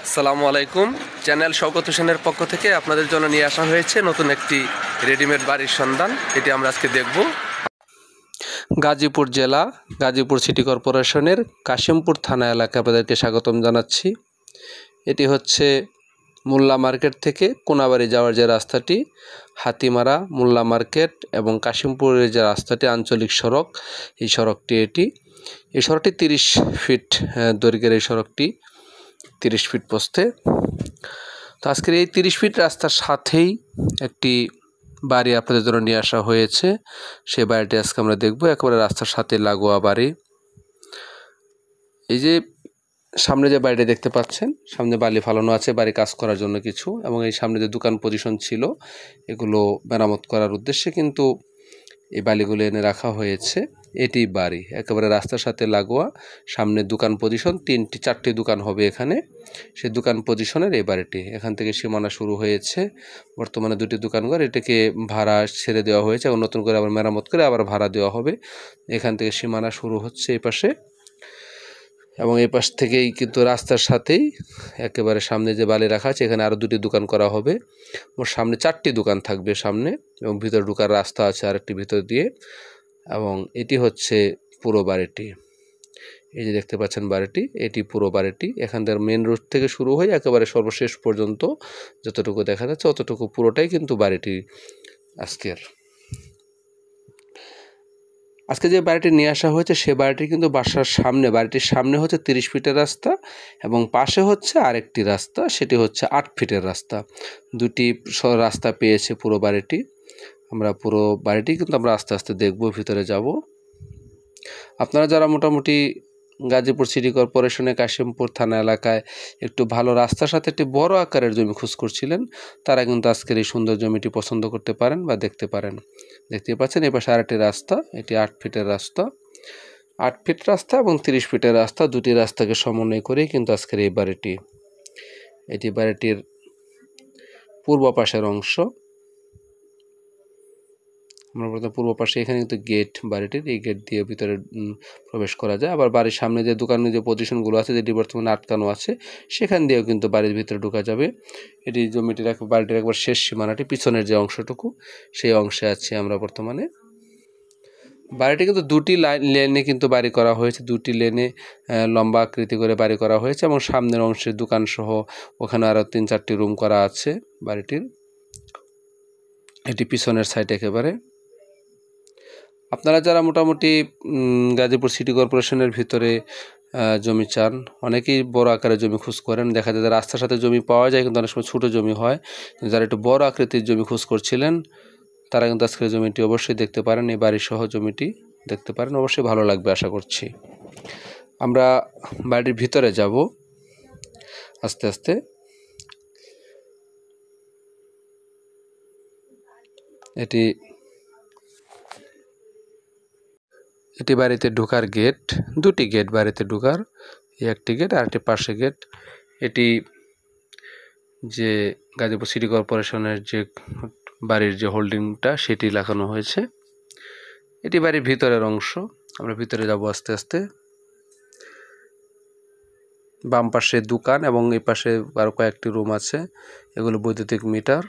আসসালামু আলাইকুম। চ্যানেল শওকত হোসেনের পক্ষ থেকে আপনাদের জন্য নিয়ে আসা হয়েছে নতুন একটি রেডিমেড বাড়ির সন্ধান। এটি আমরা আজকে দেখব। গাজীপুর জেলা, গাজীপুর সিটি কর্পোরেশনের কাশিমপুর থানা এলাকায় আপনাদেরকে স্বাগতম জানাচ্ছি। এটি হচ্ছে মোল্লা মার্কেট থেকে কোনাবাড়ি যাওয়ার যে রাস্তাটি, হাতিমারা, মোল্লা মার্কেট এবং কাশিমপুরের যে রাস্তাটি, আঞ্চলিক সড়ক, এই সড়কটি এই সড়কটি 30 ফিট দৈর্ঘ্যের। এই সড়কটি 30 ফিট প্রস্থে। তো আজকের এই 30 ফিট রাস্তার সাথেই একটি বাড়ি আপনাদের জন্য নিয়ে আসা হয়েছে। সেই বাড়িটি আজকে আমরা দেখব। একেবারে রাস্তার সাথে লাগোয়া বাড়ি। এই যে সামনে যে বাড়িটা দেখতে পাচ্ছেন, সামনে বালি ফালানো আছে বাড়ি কাজ করার জন্য কিছু, এবং এই সামনে যে দোকান পজিশন ছিল এগুলো মেরামত করার উদ্দেশ্যে কিন্তু এই বালিগুলো এনে রাখা হয়েছে। এটি বাড়ি একেবারে রাস্তার সাথে লাগোয়া, সামনে দোকান পজিশন, 4টি দোকান হবে এখানে। সেই দোকান পজিশনের এই বাড়িটি, এখান থেকে সীমানা শুরু হয়েছে। বর্তমানে 2টি দোকানঘর, এটাকে ভাড়া ছেড়ে দেওয়া হয়েছে এবং নতুন করে আবার মেরামত করে আবার ভাড়া দেওয়া হবে। এখান থেকে সীমানা শুরু হচ্ছে এই পাশে, এবং এই পাশ থেকেই কিন্তু রাস্তার সাথেই একেবারে সামনে যে বালি রাখা আছে এখানে আরও 2টি দোকান করা হবে। ওর সামনে 4টি দোকান থাকবে সামনে, এবং ভিতরে ঢোকার রাস্তা আছে আরেকটি ভিতর দিয়ে। এবং এটি হচ্ছে পুরো বাড়িটি। এই যে দেখতে পাচ্ছেন বাড়িটি, এটি পুরো বাড়িটি। এখান থেকে মেন রোড থেকে শুরু হয়ে একেবারে সর্বশেষ পর্যন্ত যতটুকু দেখা যাচ্ছে অতটুকু পুরোটাই কিন্তু বাড়িটি আজকে যে বাড়িটি নিয়ে আসা হয়েছে সে বাড়িটি কিন্তু বাড়িটির সামনে হচ্ছে 30 ফিটের রাস্তা, এবং পাশে হচ্ছে আরেকটি রাস্তা, সেটি হচ্ছে 8 ফিটের রাস্তা। 2টি রাস্তা পেয়েছে পুরো বাড়িটি। আমরা পুরো বাড়িটি কিন্তু আমরা আস্তে আস্তে দেখব, ভিতরে যাব। আপনারা যারা মোটামুটি গাজীপুর সিটি কর্পোরেশনের কাশিমপুর থানা এলাকায় একটু ভালো রাস্তার সাথে একটি বড় আকারের জমি খোঁজ করছিলেন, তারা কিন্তু আজকের এই সুন্দর জমিটি পছন্দ করতে পারেন বা দেখতে পারেন। দেখতে পাচ্ছেন এই পাশে আরেকটি রাস্তা, এটি 8 ফিটের রাস্তা। 8 ফিট রাস্তা এবং 30 ফিটের রাস্তা, 2টি রাস্তাকে সমন্বয় করেই কিন্তু আজকের এই বাড়িটি। এটি বাড়িটির পূর্ব পাশের অংশ। আমরা বলতে পূর্ব পাশে এখানে কিন্তু গেট, বাড়িটির এই গেট দিয়ে ভিতরে প্রবেশ করা যায়। আবার বাড়ির সামনে যে দোকানের যে পজিশনগুলো আছে, যেটি বর্তমানে আটকানো আছে, সেখান দিয়েও কিন্তু বাড়ির ভিতরে ঢোকা যাবে। এটি জমিটির বাড়িটির একবার শেষ সীমানাটি, পিছনের যে অংশটুকু, সেই অংশে আছি আমরা বর্তমানে। বাড়িটি কিন্তু 2টি লেনে কিন্তু বাড়ি করা হয়েছে, 2টি লেনে লম্বা আকৃতি করে বাড়ি করা হয়েছে, এবং সামনের অংশে দোকান সহ ওখানে আরও 3-4টি রুম করা আছে বাড়িটির। এটি পিছনের সাইড একেবারে। আপনারা যারা মোটামুটি গাজীপুর সিটি কর্পোরেশনের ভিতরে জমি চান, অনেকেই বড় আকারের জমি খোঁজ করেন। দেখা যায় রাস্তার সাথে জমি পাওয়া যায়, কিন্তু অনেক সময় ছোটো জমি হয়। যারা একটু বড় আকৃতির জমি খোঁজ করছিলেন, তারা কিন্তু আজকের জমিটি অবশ্যই দেখতে পারেন। এই বাড়ি সহ জমিটি দেখতে পারেন, অবশ্যই ভালো লাগবে আশা করছি। আমরা বাড়ির ভিতরে যাব আস্তে আস্তে। এটি বাড়িতে ঢোকার গেট, 2টি গেট বাড়িতে ঢোকার, একটি গেট আর একটি পাশে গেট। এটি যে গাজীপুর সিটি কর্পোরেশনের যে বাড়ির যে হোল্ডিংটা, সেটি লাগানো হয়েছে। এটি বাড়ির ভিতরের অংশ। আমরা ভিতরে যাব আস্তে আস্তে। বাম পাশে দোকান এবং এই পাশে আরও কয়েকটি রুম আছে, এগুলো বৈদ্যুতিক মিটার।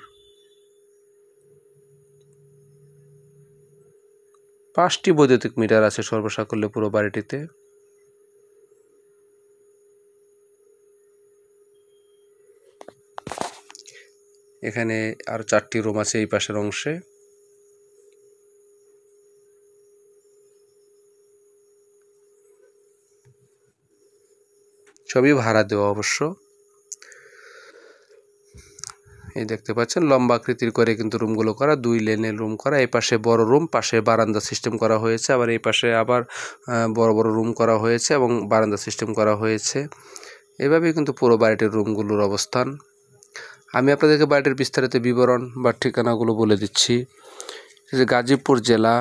5টি বৈদ্যুতিক মিটার আছে সর্বসাকুল্যে পুরো বাড়িটিতে। এখানে আর 4টি রুম আছে এই পাশের অংশে। সবই ভাড়া দেওয়া অবশ্য। এই দেখতে পাচ্ছেন লম্বা আকৃতির করে কিন্তু রুমগুলো করা, 2 লেনের রুম করা। এই পাশে বড় রুম, পাশে বারান্দা সিস্টেম করা হয়েছে। আবার এই পাশে আবার বড় বড় রুম করা হয়েছে এবং বারান্দা সিস্টেম করা হয়েছে। এভাবেই কিন্তু পুরো বাড়িটির রুমগুলোর অবস্থান। আমি আপনাদেরকে বাড়িটির বিস্তারিত বিবরণ বা ঠিকানাগুলো বলে দিচ্ছি। যে গাজীপুর জেলা,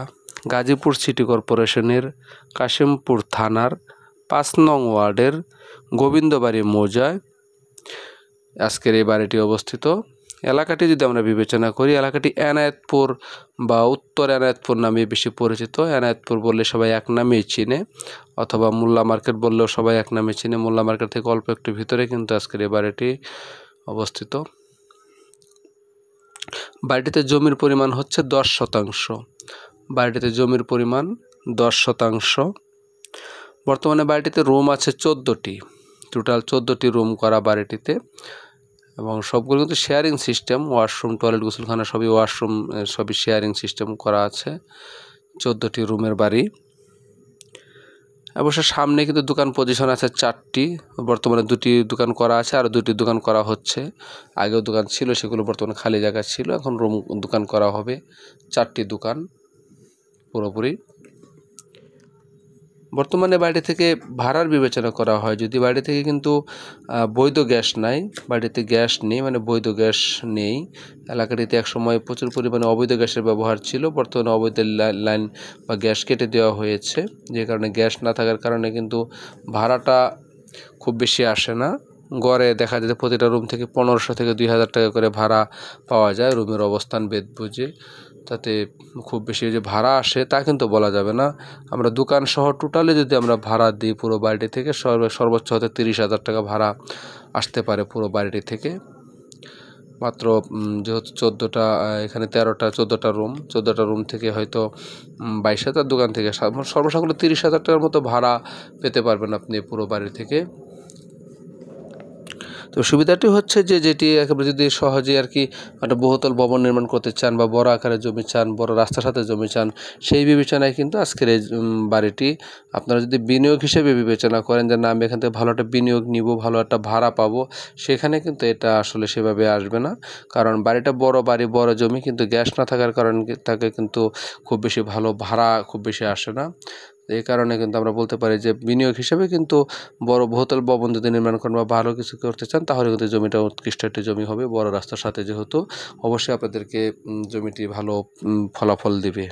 গাজীপুর সিটি কর্পোরেশনের কাশিমপুর থানার 5 নং ওয়ার্ডের গোবিন্দবাড়ি মৌজায় আজকের এই বাড়িটি অবস্থিত। এলাকাটি যদি আমরা বিবেচনা করি, এলাকাটি এনায়েতপুর বা উত্তর এনায়েতপুর নামে বেশি পরিচিত। এনায়েতপুর বললে সবাই এক নামেই চিনে, অথবা মোল্লা মার্কেট বললেও সবাই এক নামে চিনে। মোল্লা মার্কেট থেকে অল্প একটু ভিতরে কিন্তু আজকের এই বাড়িটি অবস্থিত। বাড়িটিতে জমির পরিমাণ হচ্ছে 10%। বাড়িটিতে জমির পরিমাণ 10%। বর্তমানে বাড়িটিতে রুম আছে 14টি, টোটাল 14টি রুম করা বাড়িটিতে, এবং সবগুলো কিন্তু শেয়ারিং সিস্টেম। ওয়াশরুম, টয়লেট, গোসলখানা সবই ওয়াশরুম, সবই শেয়ারিং সিস্টেম করা আছে। 14টি রুমের বাড়ি। অবশ্য সামনে কিন্তু দোকান পজিশন আছে 4টি। বর্তমানে 2টি দোকান করা আছে, আরও 2টি দোকান করা হচ্ছে। আগেও দোকান ছিল, সেগুলো বর্তমানে খালি জায়গা ছিল, এখন রুম দোকান করা হবে। 4টি দোকান পুরোপুরি। বর্তমানে বাড়ি থেকে ভাড়ার বিবেচনা করা হয়, যদি বাড়ি থেকে কিন্তু বৈধ গ্যাস নাই, বাড়িতে গ্যাস নেই, মানে বৈধ গ্যাস নেই। এলাকাটিতে একসময় প্রচুর পরিমাণে অবৈধ গ্যাসের ব্যবহার ছিল, বর্তমানে অবৈধ লাইন বা গ্যাস কেটে দেওয়া হয়েছে, যে কারণে গ্যাস না থাকার কারণে কিন্তু ভাড়াটা খুব বেশি আসে না। গড়ে দেখা যায় প্রতিটা রুম থেকে 1500 থেকে 2000 টাকা করে ভাড়া পাওয়া যায়, রুমের অবস্থান ভেদ বুঝে। তাতে খুব বেশি যে ভাড়া আসে তা কিন্তু বলা যাবে না। আমরা দোকান সহ টোটালি যদি আমরা ভাড়া দিই পুরো বাড়িটি থেকে, সর্বোচ্চ হয়তো 30,000 টাকা ভাড়া আসতে পারে পুরো বাড়িটি থেকে। মাত্র যেহেতু 14টা, এখানে 14টা রুম থেকে হয়তো 22,000, দোকান থেকে সর্বসাকুল্যে 30,000 টাকার মতো ভাড়া পেতে পারবেন আপনি পুরো বাড়ি থেকে। তো সুবিধাটি হচ্ছে যে যেটি একেবারে যদি সহজে আর কি একটা বহুতল ভবন নির্মাণ করতে চান, বা বড় আকারের জমি চান, বড় রাস্তার সাথে জমি চান, সেই বিবেচনায় কিন্তু আজকের এই বাড়িটি আপনারা যদি বিনিয়োগ হিসেবে বিবেচনা করেন, যে না আমি এখান থেকে ভালো একটা বিনিয়োগ নিব, ভালো একটা ভাড়া পাবো, সেখানে কিন্তু এটা আসলে সেভাবে আসবে না। কারণ বাড়িটা বড় বাড়ি, বড় জমি, কিন্তু গ্যাস না থাকার কারণে তাকে কিন্তু খুব বেশি ভালো ভাড়া খুব বেশি আসে না। এই কারণে কিন্তু আমরা বলতে পারি যে বিনিয়োগ হিসেবে কিন্তু বড় বহুতল ভবন যদি নির্মাণ করেন বা ভালো কিছু করতে চান, তাহলে কিন্তু জমিটা উৎকৃষ্ট একটি জমি হবে, বড় রাস্তার সাথে যেহেতু, অবশ্যই আপনাদেরকে জমিটি ভালো ফলাফল দিবে।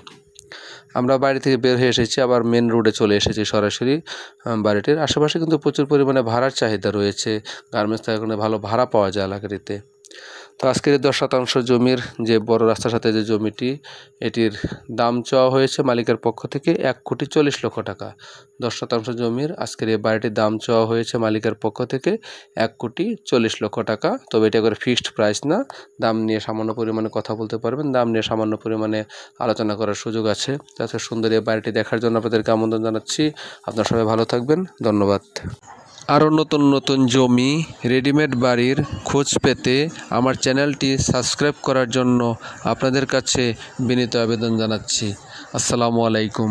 আমরা বাড়ি থেকে বের হয়ে এসেছি, আবার মেন রোডে চলে এসেছি সরাসরি। বাড়িটির আশেপাশে কিন্তু প্রচুর পরিমাণে ভাড়ার চাহিদা রয়েছে, গার্মেন্টস থাকার কারণে ভালো ভাড়া পাওয়া যায় এলাকাটিতে। তো আজকের 10% জমির যে বড় রাস্তার সাথে যে জমিটি, এটির দাম চাওয়া হয়েছে মালিকের পক্ষ থেকে 1,40,00,000 টাকা। 10% জমির আজকের এই বাড়িটির দাম চাওয়া হয়েছে মালিকের পক্ষ থেকে 1,40,00,000 টাকা। তবে এটা করে ফিক্সড প্রাইস না, দাম নিয়ে সামান্য পরিমাণে কথা বলতে পারবেন, দাম নিয়ে সামান্য পরিমাণে আলোচনা করার সুযোগ আছে। তাছাড়া সুন্দর এই বাড়িটি দেখার জন্য আপনাদেরকে আমন্ত্রণ জানাচ্ছি। আপনারা সবাই ভালো থাকবেন, ধন্যবাদ। আরও নতুন নতুন জমি, রেডিমেড বাড়ির খোঁজ পেতে আমার চ্যানেলটি সাবস্ক্রাইব করার জন্য আপনাদের কাছে বিনীত আবেদন জানাচ্ছি। আসসালামু আলাইকুম।